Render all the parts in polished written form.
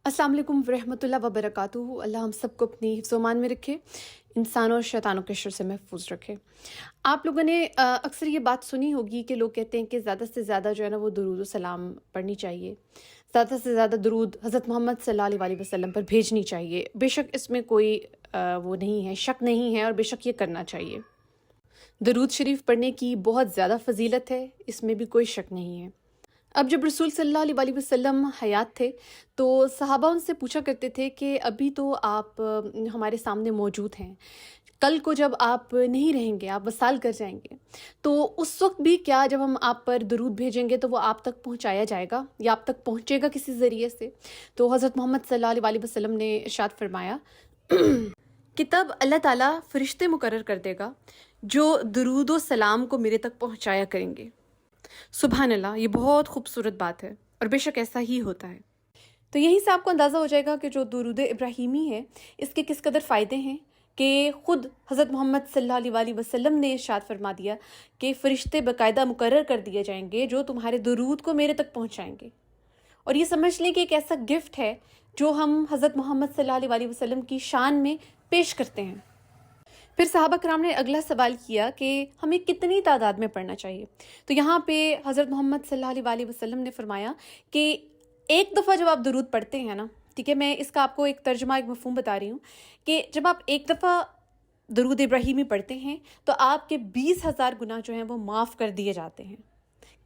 अस्सलाम वालेकुम वरहमतुल्लाह वबरकातुहू। अल्लाह हम सबको अपनी हिफ्ज़ व अमान में रखे, इंसानों और शैतानों के शर से महफूज रखे। आप लोगों ने अक्सर ये बात सुनी होगी कि लोग कहते हैं कि ज़्यादा से ज़्यादा जो है ना वो दुरूद व सलाम पढ़नी चाहिए, ज़्यादा से ज़्यादा दुरूद हज़रत मोहम्मद सल्लल्लाहु अलैहि वसल्लम पर भेजनी चाहिए। बेशक इसमें कोई वो नहीं है, शक नहीं है, और बेशक ये करना चाहिए। दरूद शरीफ पढ़ने की बहुत ज़्यादा फजीलत है, इसमें भी कोई शक नहीं है। अब जब रसूल सल्लल्लाहु अलैहि वसल्लम हयात थे तो सहाबा उनसे पूछा करते थे कि अभी तो आप हमारे सामने मौजूद हैं, कल को जब आप नहीं रहेंगे, आप वसाल कर जाएंगे, तो उस वक्त भी क्या जब हम आप पर दरूद भेजेंगे तो वो आप तक पहुंचाया जाएगा या आप तक पहुंचेगा किसी ज़रिए से? तो हज़रत मोहम्मद सल्लल्लाहु अलैहि वसल्लम ने इरशाद फरमाया कि तब अल्लाह ताला फरिश्ते मुकर्रर कर देगा जो दरूद व सलाम को मेरे तक पहुंचाया करेंगे। सुभान अल्लाह, ये बहुत खूबसूरत बात है और बेशक ऐसा ही होता है। तो यहीं से आपको अंदाज़ा हो जाएगा कि जो दुरूद इब्राहीमी है इसके किस कदर फ़ायदे हैं कि ख़ुद हज़रत मोहम्मद सल्लल्लाहु अलैहि वसल्लम ने इरशाद फरमा दिया कि फ़रिश्ते बाकायदा मुकर्रर कर दिए जाएंगे जो तुम्हारे दुरूद को मेरे तक पहुँचाएँगे। और ये समझ लें कि एक ऐसा गिफ्ट है जो हम हज़रत मोहम्मद सल्लल्लाहु अलैहि वसल्लम की शान में पेश करते हैं। फिर सहाबा कराम ने अगला सवाल किया कि हमें कितनी तादाद में पढ़ना चाहिए। तो यहाँ पे हज़रत मोहम्मद सल्लल्लाहु अलैहि वसल्लम ने फरमाया कि एक दफ़ा जब आप दरूद पढ़ते हैं ना, ठीक है, मैं इसका आपको एक तर्जुमा, एक मफ़हूम बता रही हूँ कि जब आप एक दफ़ा दरूद इब्राहीमी पढ़ते हैं तो आपके 20,000 गुनाह जो हैं वो माफ़ कर दिए जाते हैं।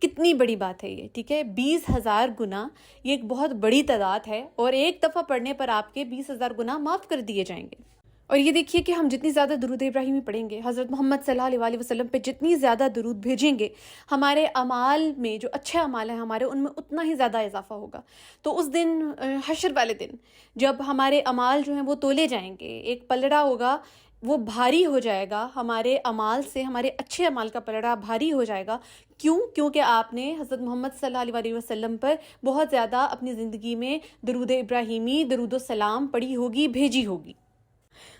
कितनी बड़ी बात है ये, ठीक है, 20,000 गुनाह, ये एक बहुत बड़ी तादाद है और एक दफ़ा पढ़ने पर आपके 20,000 गुनाह माफ़ कर दिए जाएंगे। और ये देखिए कि हम जितनी ज़्यादा दरूद इब्राहीमी पढ़ेंगे, हज़रत मोहम्मद सल्लल्लाहु अलैहि वसल्लम पे जितनी ज़्यादा दरूद भेजेंगे, हमारे अमाल में जो अच्छे अमाल हैं हमारे, उनमें उतना ही ज़्यादा इजाफा होगा। तो उस दिन हशर वाले दिन जब हमारे अमाल जो हैं वो तोले जाएंगे, एक पलड़ा होगा, वो भारी हो जाएगा हमारे अमाल से, हमारे अच्छे अमाल का पलड़ा भारी हो जाएगा। क्यों? क्योंकि आपने हज़रत मोहम्मद सल्लल्लाहु अलैहि वसल्लम पर बहुत ज़्यादा अपनी ज़िंदगी में दरूद इब्राहीमी, दरूद सलाम पढ़ी होगी, भेजी होगी।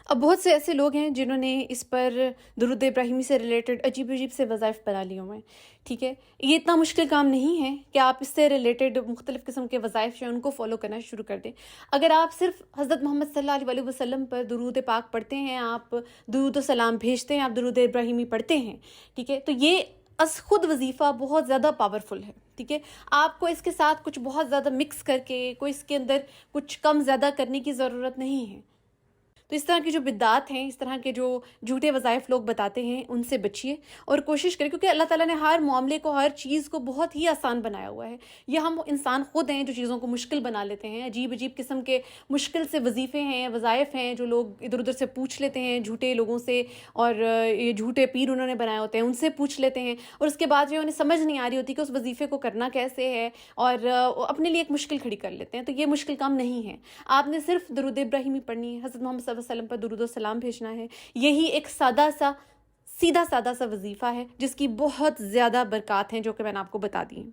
अब बहुत से ऐसे लोग हैं जिन्होंने इस पर दरूद इब्राहीमी से रिलेटेड अजीब अजीब से वज़ाइफ बना लिए हुए हैं, ठीक है। ये इतना मुश्किल काम नहीं है कि आप इससे रिलेटेड मुख्तलिफ़ किस्म के वज़ाइफ जो हैं उनको फ़ॉलो करना शुरू कर दें। अगर आप सिर्फ हज़रत मोहम्मद सल्लल्लाहु अलैहि वसल्लम पर दरूद पाक पढ़ते हैं, आप दरूद सलाम भेजते हैं, आप दरूद इब्राहीमी पढ़ते हैं, ठीक है, तो ये खुद वजीफ़ा बहुत ज़्यादा पावरफुल है, ठीक है। आपको इसके साथ कुछ बहुत ज़्यादा मिक्स करके कोई इसके अंदर कुछ कम ज़्यादा करने की ज़रूरत नहीं है। तो इस तरह की जो बिद्दात हैं, इस तरह के जो झूठे वज़ाइफ लोग बताते हैं, उनसे बचिए और कोशिश करें, क्योंकि अल्लाह ताला ने हर मामले को, हर चीज़ को बहुत ही आसान बनाया हुआ है। ये हम इंसान खुद हैं जो चीज़ों को मुश्किल बना लेते हैं। अजीब अजीब किस्म के मुश्किल से वजीफ़े हैं, वज़ाइफ हैं जो लोग इधर उधर से पूछ लेते हैं झूठे लोगों से, और ये झूठे पीर उन्होंने बनाए होते हैं, उनसे पूछ लेते हैं, और उसके बाद जो उन्हें समझ नहीं आ रही होती कि उस वजीफ़े को करना कैसे है, और अपने लिए एक मुश्किल खड़ी कर लेते हैं। तो ये मुश्किल काम नहीं है। आपने सिर्फ दरूद इब्राहीमी पढ़नी है, हज़रत मोहम्मद वसल्लम पर दुरूद सलाम भेजना है। यही एक सादा सा, सीधा सादा सा वजीफ़ा है जिसकी बहुत ज़्यादा बरक़ात हैं जो कि मैंने आपको बता दी हैं।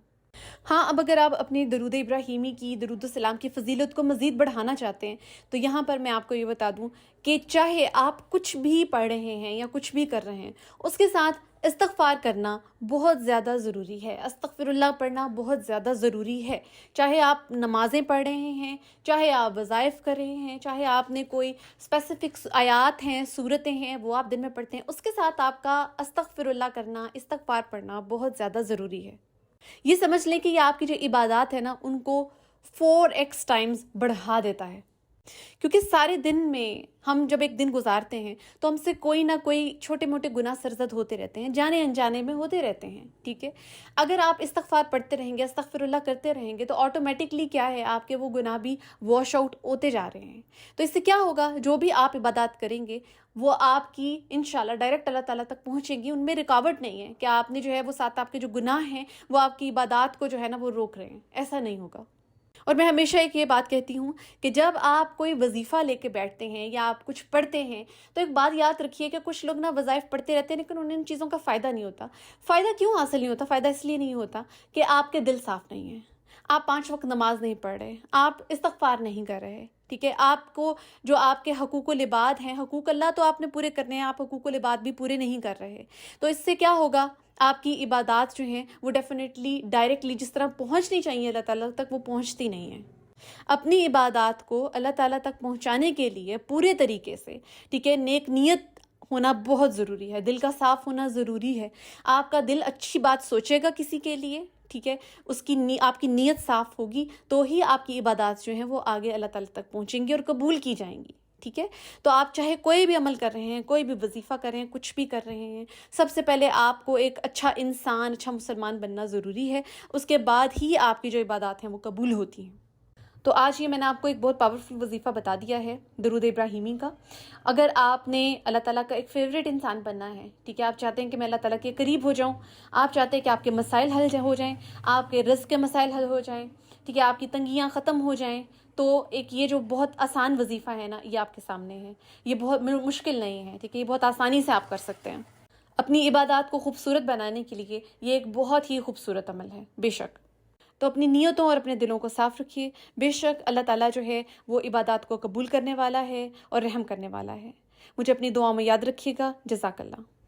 हाँ, अब अगर आप अपनी दरूद इब्राहीमी की, दरूद सलाम की फ़जीलत को मज़ीद बढ़ाना चाहते हैं तो यहाँ पर मैं आपको ये बता दूँ कि चाहे आप कुछ भी पढ़ रहे हैं या कुछ भी कर रहे हैं, उसके साथ इस्तग़फ़ार करना बहुत ज़्यादा ज़रूरी है। अस्तग़फ़िरुल्लाह पढ़ना बहुत ज़्यादा ज़रूरी है। चाहे आप नमाज़ें पढ़ रहे हैं, चाहे आप वज़ाइफ़ कर रहे हैं, चाहे आपने कोई स्पेसिफ़िक आयात हैं, सूरतें हैं, वो आप दिन में पढ़ते हैं, उसके साथ आपका अस्तग़फ़िरुल्लाह करना, इस्तग़फ़ार पढ़ना बहुत ज़्यादा ज़रूरी है। ये समझ लें कि ये आपकी जो इबादत है ना, उनको 4x टाइम्स बढ़ा देता है। क्योंकि सारे दिन में हम जब एक दिन गुजारते हैं तो हमसे कोई ना कोई छोटे मोटे गुनाह सरजद होते रहते हैं, जाने अनजाने में होते रहते हैं, ठीक है। अगर आप इस्तग़फ़ार पढ़ते रहेंगे, अस्तग़फ़िरुल्लाह करते रहेंगे, तो ऑटोमेटिकली क्या है, आपके वो गुनाह भी वॉश आउट होते जा रहे हैं। तो इससे क्या होगा, जो भी आप इबादत करेंगे वो आपकी इंशाल्लाह डायरेक्ट अल्लाह ताला तक पहुँचेंगी। उनमें रुकावट नहीं है कि आपने जो है वो साथ आपके जो गुनाह हैं वो आपकी इबादत को जो है ना वो रोक रहे हैं, ऐसा नहीं होगा। और मैं हमेशा एक ये बात कहती हूँ कि जब आप कोई वजीफ़ा लेके बैठते हैं या आप कुछ पढ़ते हैं तो एक बात याद रखिए कि कुछ लोग ना वज़ाइफ पढ़ते रहते हैं लेकिन उन्हें इन चीज़ों का फ़ायदा नहीं होता। फ़ायदा क्यों हासिल नहीं होता? फ़ायदा इसलिए नहीं होता कि आपके दिल साफ़ नहीं है, आप 5 वक्त नमाज नहीं पढ़ रहे, आप इस्तग़फ़ार नहीं कर रहे, ठीक है। आपको जो आपके हकूक़ुल इबाद हैं, हकूक़ अल्लाह तो आपने पूरे करने हैं, आप हकूक़ुल इबाद भी पूरे नहीं कर रहे। तो इससे क्या होगा, आपकी इबादत जो हैं वो डेफ़िनेटली डायरेक्टली जिस तरह पहुँचनी चाहिए अल्लाह ताला तक, वो पहुँचती नहीं है। اپنی عبادات کو اللہ تعالیٰ تک پہنچانے کے لیے پورے طریقے سے، ٹھیک ہے، نیک نیت ہونا بہت ضروری ہے، دل کا صاف ہونا ضروری ہے۔ آپ کا دل اچھی بات سوچے گا کسی کے لیے، ٹھیک ہے، آپ کی نیت صاف ہوگی تو ہی آپ کی عبادات جو ہیں وہ آگے اللہ تعالیٰ تک پہنچیں گی اور قبول کی جائیں گی، ٹھیک ہے۔ تو آپ چاہے کوئی بھی عمل کر رہے ہیں، کوئی بھی وظیفہ کر رہے ہیں، کچھ بھی کر رہے ہیں، سب سے پہلے آپ کو ایک اچھا انسان، اچھا مسلمان بننا ضروری ہے، اس کے بعد ہی آپ کی جو عبادات ہیں وہ قبول ہوتی ہیں۔ تو آج یہ میں نے آپ کو ایک بہت پاورفل وظیفہ بتا دیا ہے درود ابراہیمی کا۔ اگر آپ نے اللہ تعالیٰ کا ایک فیوریٹ انسان بننا ہے، ٹھیک ہے، آپ چاہتے ہیں کہ میں اللہ تعالیٰ کے قریب ہو جاؤں، آپ چاہتے ہیں کہ آپ کے مسائل حل ہو جائیں، آپ کے رزق کے مسائل حل ہو جائیں، ٹھیک ہے، آپ کی تنگیاں ختم ہو جائیں، تو ایک یہ جو بہت آسان وظیفہ ہے نا، یہ آپ کے سامنے ہے۔ یہ بہت مشکل نہیں ہے، ٹھیک ہے، یہ بہت آسانی سے آپ کر سکتے ہیں۔ اپنی عبادات کو خوبصورت بنانے کے لیے یہ ایک بہت ہی خوبصورت عمل ہے، بے شک۔ تو اپنی نیتوں اور اپنے دلوں کو صاف رکھیے، بے شک اللہ تعالیٰ جو ہے وہ عبادات کو قبول کرنے والا ہے اور رحم کرنے والا ہے۔ مجھے اپنی دعاؤں میں یاد رکھیے گا۔ جزاک اللہ۔